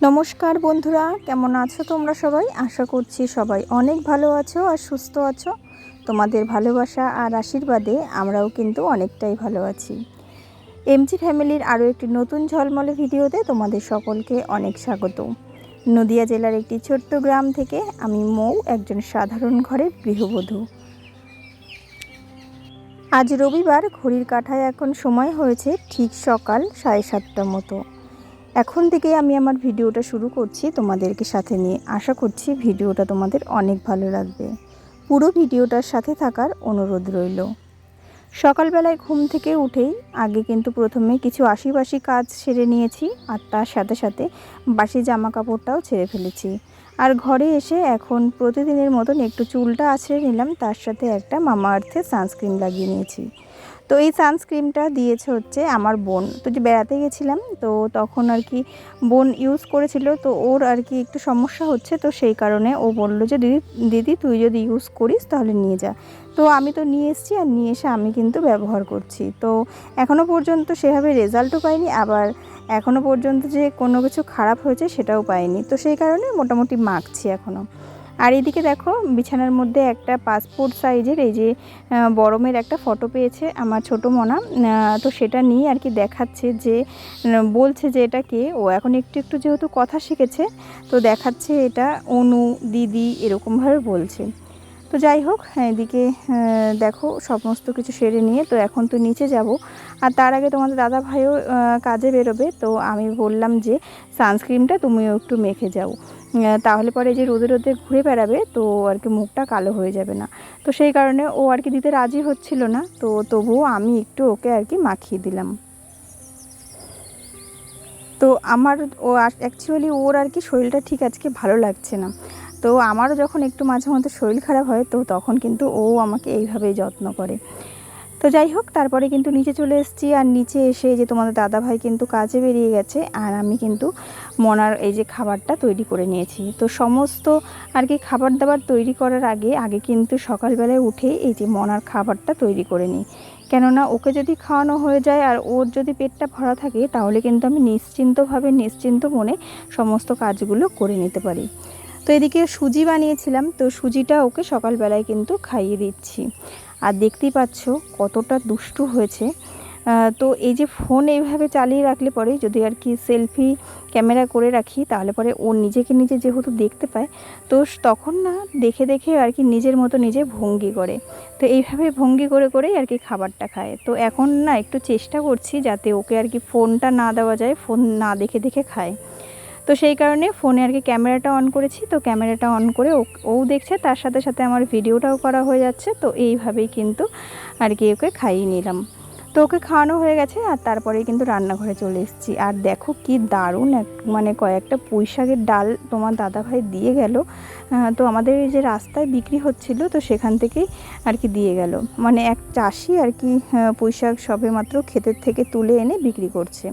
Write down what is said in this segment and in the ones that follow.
নমস্কার বন্ধুরা, কেমন আছো তোমরা সবাই? আশা করছি সবাই অনেক ভালো আছো আর সুস্থ আছো। তোমাদের ভালোবাসা আর আশীর্বাদে আমরাও কিন্তু অনেকটাই ভালো আছি। এমজি ফ্যামিলির আরও একটি নতুন ঝলমলে ভিডিওতে তোমাদের সকলকে অনেক স্বাগত। নদিয়া জেলার একটি ছোট্ট গ্রাম থেকে আমি মৌ, একজন সাধারণ ঘরের গৃহবধূ। আজ রবিবার, ঘড়ির কাঁটায় এখন সময় হয়েছে ঠিক সকাল 7:30টার মতো। এখন থেকে আমি আমার ভিডিওটা শুরু করছি তোমাদেরকে সাথে নিয়ে। আশা করছি ভিডিওটা তোমাদের অনেক ভালো লাগবে। পুরো ভিডিওটার সাথে থাকার অনুরোধ রইল। সকালবেলায় ঘুম থেকে উঠেই আগে কিন্তু প্রথমে কিছু আশিবাসি কাজ সেরে নিয়েছি, আর তার সাথে সাথে বাসি জামা কাপড়টাও ছেড়ে ফেলেছি। আর ঘরে এসে এখন প্রতিদিনের মতন একটু চুলটা আছড়ে নিলাম, তার সাথে একটা মামা আর্থের সানস্ক্রিন লাগিয়ে নিয়েছি। তো এই সানস্ক্রিনটা দিয়েছে হচ্ছে আমার বোন। তো যে বেড়াতে গেছিলাম, তো তখন আর কি বোন ইউজ করেছিল, তো ওর আর কি একটু সমস্যা হচ্ছে, তো সেই কারণে ও বললো যে দিদি তুই যদি ইউজ করিস তাহলে নিয়ে যা। তো আমি তো নিয়ে এসেছি, আর নিয়ে এসে আমি কিন্তু ব্যবহার করছি। তো এখনও পর্যন্ত সেভাবে রেজাল্টও পাইনি, আবার এখনও পর্যন্ত যে কোনো কিছু খারাপ হয়েছে সেটাও পাইনি। তো সেই কারণে মোটামুটি মাখছি এখনও। আর এদিকে দেখো, বিছানার মধ্যে একটা পাসপোর্ট সাইজের এই যে বরমের একটা ফটো পেয়েছে আমার ছোটো মনা। তো সেটা নিয়ে আর কি দেখাচ্ছে, যে বলছে যে এটা কে। ও এখন একটু একটু যেহেতু কথা শিখেছে, তো দেখাচ্ছে এটা অনু দিদি এরকমভাবে বলছে। তো যাই হোক, এদিকে দেখো সমস্ত কিছু সেরে নিয়ে তো এখন তো নিচে যাব। আর তার আগে তোমাদের দাদা ভাইও কাজে বেরোবে, তো আমি বললাম যে সানস্ক্রিনটা তুমিও একটু মেখে যাও, তাহলে পরে যে রোদে রোদে ঘুরে বেড়াবে তো আর কি মুখটা কালো হয়ে যাবে না। তো সেই কারণে ও আর কি দিতে রাজি হচ্ছিল না, তো তবুও আমি একটু ওকে আর কি মাখিয়ে দিলাম। তো আমার ও অ্যাকচুয়ালি ওর আর কি শরীরটা ঠিক আজকে ভালো লাগছে না। তো আমারও যখন একটু মাঝে মধ্যে শরীর খারাপ হয়, তো তখন কিন্তু ও আমাকে এইভাবেই যত্ন করে। তো যাই হোক, তারপরে কিন্তু নিচে চলে এসেছি। আর নিচে এসে যে তোমাদের দাদাভাই কিন্তু কাজে বেরিয়ে গেছে, আর আমি কিন্তু মনার এই যে খাবারটা তৈরি করে নিয়েছি। তো সমস্ত আর কি খাবার দাবার তৈরি করার আগে কিন্তু সকালবেলায় উঠে এই যে মনার খাবারটা তৈরি করে নিই। কেননা ওকে যদি খাওয়ানো হয়ে যায় আর ওর যদি পেটটা ভরা থাকে, তাহলে কিন্তু আমি নিশ্চিন্ত মনে সমস্ত কাজগুলো করে নিতে পারি। তো এদিকে সুজি বানিয়েছিলাম, তো সুজিটা ওকে সকালবেলায় কিন্তু খাইয়ে দিচ্ছি। আর দেখতেই পাচ্ছ কতটা দুষ্টু হয়েছে। তো এই যে ফোন এইভাবে চালিয়ে রাখলে পরে যদি আর কি সেলফি ক্যামেরা করে রাখি, তাহলে পরে ও নিজেকে নিজে যেহেতু দেখতে পায়, তো তখন না দেখে দেখে আর কি নিজের মতো নিজে ভঙ্গি করে। তো এইভাবে ভঙ্গি করে করেই আর কি খাবারটা খায়। তো এখন না একটু চেষ্টা করছি যাতে ওকে আর কি ফোনটা না দেওয়া যায়, ফোন না দেখে দেখে খায়। তো সেই কারণে ফোনে আর কি ক্যামেরাটা অন করেছি। তো ক্যামেরাটা অন করে ও দেখছে, তার সাথে সাথে আমার ভিডিওটাও করা হয়ে যাচ্ছে। তো এইভাবেই কিন্তু আর কি ওকে খাইয়ে নিলাম। তো ওকে খাওয়ানো হয়ে গেছে, আর তারপরেই কিন্তু রান্নাঘরে চলে এসেছি। আর দেখো কি দারুণ মানে কয়েকটা পুঁই শাকের ডাল তোমার দাদাভাই দিয়ে গেল। তো আমাদের এই যে রাস্তায় বিক্রি হচ্ছিল, তো সেখান থেকেই আর কি দিয়ে গেল। মানে এক চাষি আর কি পুঁই শাক সবে মাত্র ক্ষেতের থেকে তুলে এনে বিক্রি করছে,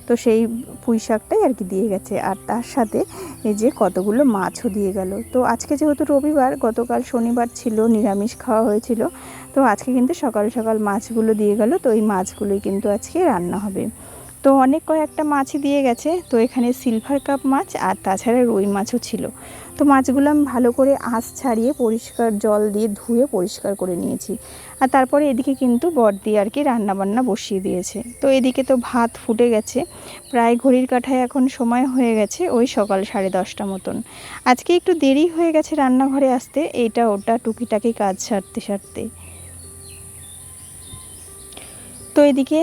তো সেই পুঁই শাকটাই আর কি দিয়ে গেছে। আর তার সাথে এই যে কতগুলো মাছও দিয়ে গেল। তো আজকে যেহেতু রবিবার, গতকাল শনিবার ছিল, নিরামিষ খাওয়া হয়েছিল, তো আজকে কিন্তু সকাল সকাল মাছগুলো দিয়ে গেল। তো এই মাছগুলোই কিন্তু আজকে রান্না হবে। তো অনেক কয়েকটা মাছই দিয়ে গেছে। তো এখানে সিলভার কাপ মাছ আর তাছাড়া রুই মাছও ছিল। তো মাছগুলো আমি ভালো করে আঁশ ছাড়িয়ে পরিষ্কার জল দিয়ে ধুয়ে পরিষ্কার করে নিয়েছি। আর তারপরে এদিকে কিন্তু বড়দি আর কি রান্নাবান্না বসিয়ে দিয়েছে। তো এদিকে তো ভাত ফুটে গেছে, প্রায় ঘড়ির কাঁটায় এখন সময় হয়ে গেছে ওই সকাল 10:30 মতন। আজকে একটু দেরি হয়ে গেছে রান্নাঘরে আসতে, এইটা ওটা টুকিটাকি কাজ সারতে। তো এদিকে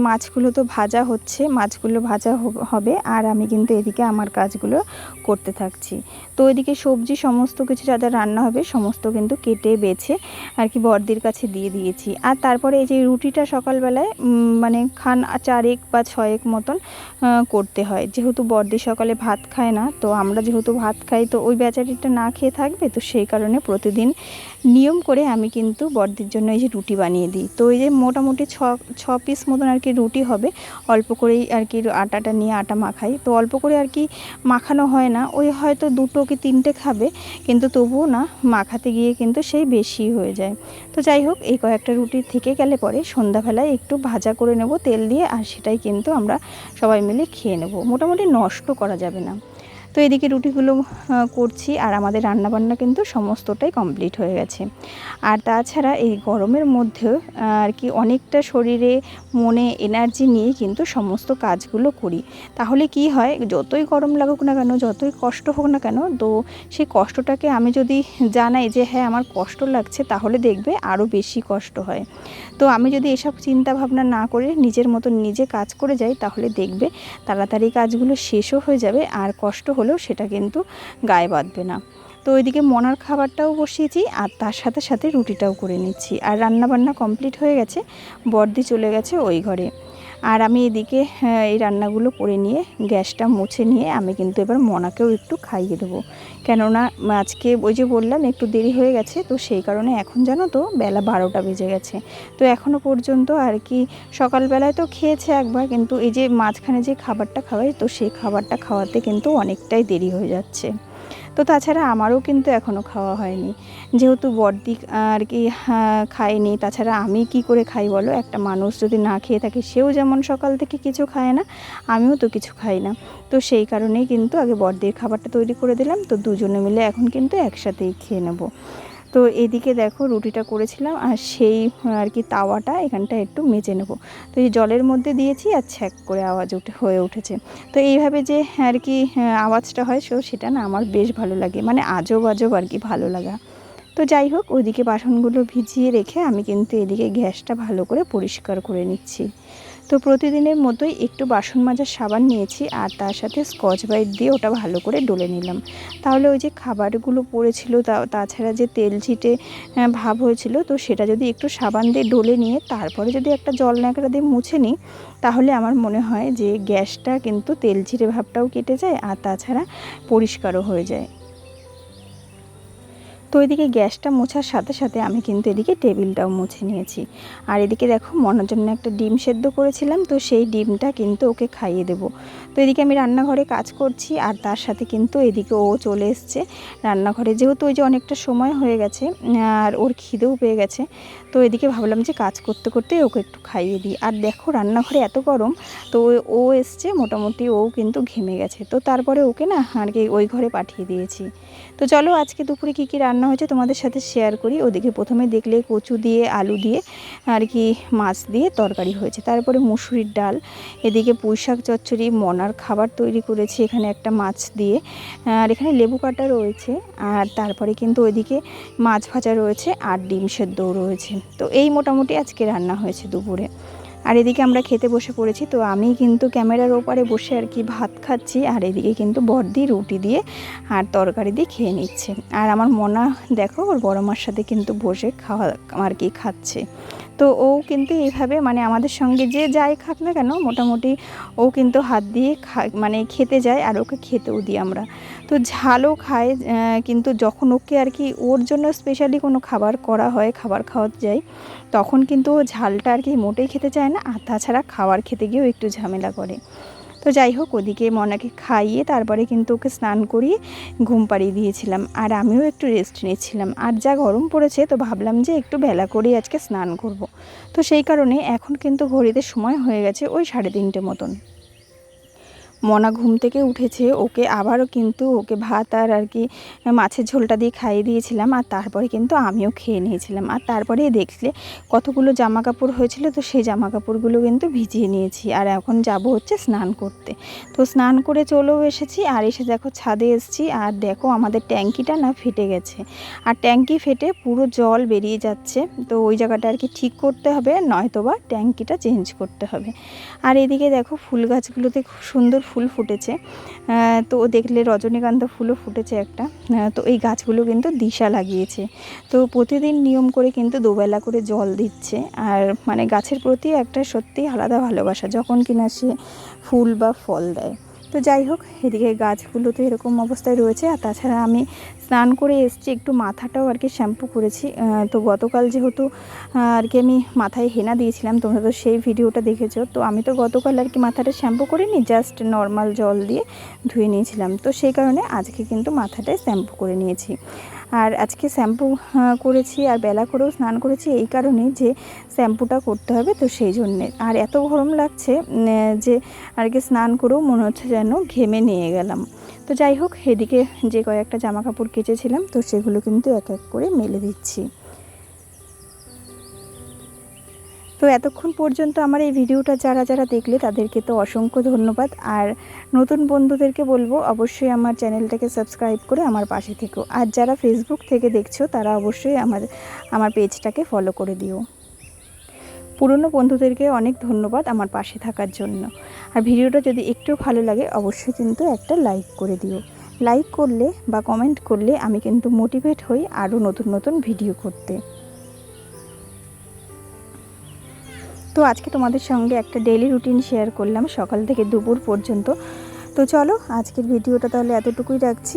মাছগুলো তো ভাজা হচ্ছে, মাছগুলো ভাজা হবে, আর আমি কিন্তু এদিকে আমার কাজগুলো করতে থাকছি। তো এদিকে সবজি সমস্ত কিছু যা যা রান্না হবে সমস্ত কিন্তু কেটে বেছে আর কি বড়দির কাছে দিয়ে দিয়েছি। আর তারপরে এই যে রুটিটা সকালবেলায় মানে খান 4 বা 6 মতন করতে হয়, যেহেতু বড়দি সকালে ভাত খায় না, তো আমরা যেহেতু ভাত খাই, তো ওই বেচারিটা না খেয়ে থাকবে, তো সেই কারণে প্রতিদিন নিয়ম করে আমি কিন্তু বড়দির জন্য এই যে রুটি বানিয়ে দিই। তো এই যে মোটামুটি ছ পিস মতন আর কি রুটি হবে, অল্প করেই আর কি আটাটা নিয়ে আটা মাখাই। তো অল্প করে আর কি মাখানো হয় না, ওই হয়তো 2 কি 3টে খাবে, কিন্তু তবুও না মাখাতে গিয়ে কিন্তু সেই বেশি হয়ে যায়। তো যাই হোক, এই কয়েকটা রুটি থেকে গেলে পরে সন্ধ্যাবেলায় একটু ভাজা করে নেব তেল দিয়ে, আর সেটাই কিন্তু আমরা সবাই মিলে খেয়ে নেব, মোটামুটি নষ্ট করা যাবে না। তো এদিকে রুটিগুলো করছি, আর আমাদের রান্নাবান্না কিন্তু সমস্তটাই কমপ্লিট হয়ে গেছে। আর তাছাড়া এই গরমের মধ্যেও আর কি অনেকটা শরীরে মনে এনার্জি নিয়ে কিন্তু সমস্ত কাজগুলো করি। তাহলে কি হয়, যতই গরম লাগুক না কেন, যতই কষ্ট হোক না কেন, তো সেই কষ্টটাকে আমি যদি জানাই যে হ্যাঁ আমার কষ্ট লাগছে, তাহলে দেখবে আরও বেশি কষ্ট হয়। তো আমি যদি এসব চিন্তা ভাবনা না করে নিজের মতো নিজে কাজ করে যাই, তাহলে দেখবে তাড়াতাড়ি কাজগুলো শেষও হয়ে যাবে, আর কষ্ট হলেও সেটা কিন্তু গায়ে বাঁধবে না। তো ওইদিকে মনার খাবারটাও বসিয়েছি, আর তার সাথে সাথে রুটিটাও করে নিচ্ছি। আর রান্নাবান্না কমপ্লিট হয়ে গেছে, বড়দি চলে গেছে ওই ঘরে। আর আমি এদিকে এই রান্নাগুলো করে নিয়ে গ্যাসটা মুছে নিয়ে আমি কিন্তু এবার মনাকেও একটু খাইয়ে দেবো। কেননা আজকে ওই যে বললাম একটু দেরি হয়ে গেছে, তো সেই কারণে এখন জানো তো বেলা 12টা বেজে গেছে। তো এখনও পর্যন্ত আর কি সকালবেলায় তো খেয়েছে একবার, কিন্তু এই যে মাঝখানে যে খাবারটা খাওয়াই, তো সেই খাবারটা খাওয়াতে কিন্তু অনেকটাই দেরি হয়ে যাচ্ছে। তো তাছাড়া আমারও কিন্তু এখনও খাওয়া হয়নি, যেহেতু বড়দি আর কি খায়নি। তাছাড়া আমি কি করে খাই বলো, একটা মানুষ যদি না খেয়ে থাকে, সেও যেমন সকাল থেকে কিছু খায় না, আমিও তো কিছু খাই না। তো সেই কারণেই কিন্তু আগে বড়দির খাবারটা তৈরি করে দিলাম, তো দুজনে মিলে এখন কিন্তু একসাথেই খেয়ে নেব। তো এদিকে দেখো রুটিটা করেছিলাম, আর সেই আর কি তাওয়াটা এখানটা একটু মেজে নেব। তো এই জলের মধ্যে দিয়েছি, আর ছ্যাক করে আওয়াজ হয়ে উঠেছে। তো এইভাবে যে আর কি আওয়াজটা হয়, সেটা না আমার বেশ ভালো লাগে, মানে আজব আজব আর কি ভালো লাগা। তো যাই হোক, ওইদিকে বাসনগুলো ভিজিয়ে রেখে আমি কিন্তু এদিকে গ্যাসটা ভালো করে পরিষ্কার করে নিচ্ছি। তো প্রতিদিনের মতোই একটু বাসন মাজার সাবান নিয়েছি, আর তার সাথে স্কচ ব্রাইট দিয়ে ওটা ভালো করে ডলে নিলাম। তাহলে ওই যে খাবারগুলো পড়েছিল, তাছাড়া যে তেল ছিটে ভাব হয়েছিল, তো সেটা যদি একটু সাবান দিয়ে ডলে নিয়ে তারপরে যদি একটা জল ন্যাকড়া দিয়ে মুছে নিই, তাহলে আমার মনে হয় যে গ্যাসটা কিন্তু তেল ছিটে ভাবটাও কেটে যায়, আর তাছাড়া পরিষ্কারও হয়ে যায়। তো এদিকে গ্যাসটা মোছার সাথে সাথে আমি কিন্তু এদিকে টেবিলটাও মুছে নিয়েছি। আর এদিকে দেখো মনার জন্য একটা ডিম সেদ্ধ করেছিলাম, তো সেই ডিমটা কিন্তু ওকে খাইয়ে দেবো। তো এদিকে আমি রান্নাঘরে কাজ করছি, আর তার সাথে কিন্তু এদিকে ও চলে এসছে রান্নাঘরে, যেহেতু ওই যে অনেকটা সময় হয়ে গেছে আর ওর খিদেও পেয়ে গেছে। তো এদিকে ভাবলাম যে কাজ করতে করতে ওকে একটু খাইয়ে দিই। আর দেখো রান্নাঘরে এত গরম, তো ও এসছে, মোটামুটি ও কিন্তু ঘেমে গেছে। তো তারপরে ওকে না আর কি ওই ঘরে পাঠিয়ে দিয়েছি। তো চলো আজকে দুপুরে কী কী রান্না হয়েছে তোমাদের সাথে শেয়ার করি। ওদিকে প্রথমে দেখলে কচু দিয়ে আলু দিয়ে আর কি মাছ দিয়ে তরকারি হয়েছে, তারপরে মুসুরির ডাল, এদিকে পুঁইশাক চচ্চড়ি, মনার খাবার তৈরি করেছি এখানে একটা মাছ দিয়ে, আর এখানে লেবু কাটা রয়েছে, আর তারপরে কিন্তু ওইদিকে মাছ ভাজা রয়েছে, আর ডিম সেদ্ধও রয়েছে। তো এই মোটামুটি আজকে রান্না হয়েছে দুপুরে। আর এদিকে আমরা খেতে বসে পড়েছি। তো আমি কিন্তু ক্যামেরার ওপারে বসে আর কি ভাত খাচ্ছি, আর এদিকে কিন্তু বড়দি রুটি দিয়ে আর তরকারি দিয়ে খেয়ে নিচ্ছে। আর আমার মনা দেখো ওর বড় মার সাথে কিন্তু বসে খাওয়া আর কি খাচ্ছে। তো ও কিন্তু এইভাবে মানে আমাদের সঙ্গে যে যাই খাক না কেন, মোটামুটি ও কিন্তু হাত দিয়ে মানে খেতে যায়, আর ওকে খেতেও দিই আমরা। তো ঝালও খায়, কিন্তু যখন ওকে আর কি ওর জন্য স্পেশালি কোনো খাবার করা হয়, খাবার খাওয়াতে যাই, তখন কিন্তু ও ঝালটা আর কি মোটেই খেতে চায় না, আর তাছাড়া খাবার খেতে গিয়েও একটু ঝামেলা করে। তো যাই হোক, ওদিকে মনাকে খাইয়ে তারপরে কিন্তু ওকে স্নান করিয়ে ঘুম পাড়িয়ে দিয়েছিলাম, আর আমিও একটু রেস্ট নিচ্ছিলাম। আর যা গরম পড়েছে, তো ভাবলাম যে একটু বেলা করেই আজকে স্নান করব। তো সেই কারণে এখন কিন্তু ঘড়িতে সময় হয়ে গেছে ওই 3:30 মতন। মনা ঘুম থেকে উঠেছে, ওকে আবারও কিন্তু ওকে ভাত আর কি মাছের ঝোলটা দিয়ে খাইয়ে দিয়েছিলাম, আর তারপরে কিন্তু আমিও খেয়ে নিয়েছিলাম। আর তারপরে দেখলে কতগুলো জামা কাপড় হয়েছিল, তো সেই জামা কাপড়গুলো কিন্তু ভিজিয়ে নিয়েছি, আর এখন যাব হচ্ছে স্নান করতে। তো স্নান করে চলেও এসেছি, আর এসে দেখো ছাদে এসেছি, আর দেখো আমাদের ট্যাঙ্কিটা না ফেটে গেছে, আর ট্যাঙ্কি ফেটে পুরো জল বেরিয়ে যাচ্ছে। তো ওই জায়গাটা আর কি ঠিক করতে হবে, নয়তোবা ট্যাঙ্কিটা চেঞ্জ করতে হবে। আর এদিকে দেখো ফুল গাছগুলোতে খুব সুন্দর ফুল ফুটেছে, তো দেখলে রজনীগন্ধা ফুলও ফুটেছে একটা। তো এই গাছগুলো কিন্তু দিশা লাগিয়েছে, তো প্রতিদিন নিয়ম করে কিন্তু দুবেলা করে জল দিচ্ছে, আর মানে গাছের প্রতি একটা সত্যিই আলাদা ভালোবাসা যখন কিনা সে ফুল বা ফল দেয়। তো যাই হোক, এদিকে গাছগুলো তো এরকম অবস্থায় রয়েছে। আর তাছাড়া আমি স্নান করে এসেছি, একটু মাথাটাও আর কি শ্যাম্পু করেছি। তো গতকাল যেহেতু আর কি আমি মাথায় হেনা দিয়েছিলাম, তোমরা তো সেই ভিডিওটা দেখেছো। তো আমি তো গতকাল আর কি মাথাটা শ্যাম্পু করিনি, জাস্ট নর্মাল জল দিয়ে ধুয়ে নিয়েছিলাম। তো সেই কারণে আজকে কিন্তু মাথাটায় শ্যাম্পু করে নিয়েছি। আর আজকে শ্যাম্পু করেছি আর বেলা করেও স্নান করেছি এই কারণে যে শ্যাম্পুটা করতে হবে, তো সেই জন্যে। আর এত গরম লাগছে যে আর কি স্নান করেও মনে হচ্ছে যেন ঘেমে নিয়ে গেলাম। তো যাই হোক, এদিকে যে কয়েকটা জামা কাপড় কেচেছিলাম তো সেগুলো কিন্তু এক এক করে মেলে দিচ্ছি। তো এতক্ষণ পর্যন্ত আমার এই ভিডিওটা যারা যারা দেখলে তাদেরকে তো অসংখ্য ধন্যবাদ। আর নতুন বন্ধুদেরকে বলবো অবশ্যই আমার চ্যানেলটাকে সাবস্ক্রাইব করে আমার পাশে থেকো। আর যারা ফেসবুক থেকে দেখছো তারা অবশ্যই আমার পেজটাকে ফলো করে দিও। পুরনো বন্ধুদেরকে অনেক ধন্যবাদ আমার পাশে থাকার জন্য। আর ভিডিওটা যদি একটু ভালো লাগে অবশ্যই কিন্তু একটা লাইক করে দিও। লাইক করলে বা কমেন্ট করলে আমি কিন্তু মোটিভেট হই আরও নতুন নতুন ভিডিও করতে। তো আজকে তোমাদের সঙ্গে একটা ডেইলি রুটিন শেয়ার করলাম সকাল থেকে দুপুর পর্যন্ত। তো চলো আজকের ভিডিওটা তাহলে এতটুকুই রাখছি।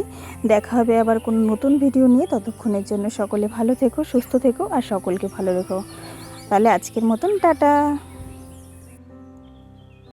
দেখা হবে আবার কোনো নতুন ভিডিও নিয়ে। ততক্ষণের জন্য সকলে ভালো থেকো, সুস্থ থেকো আর সকলকে ভালো রেখো। তাহলে আজকের মতন টাটা।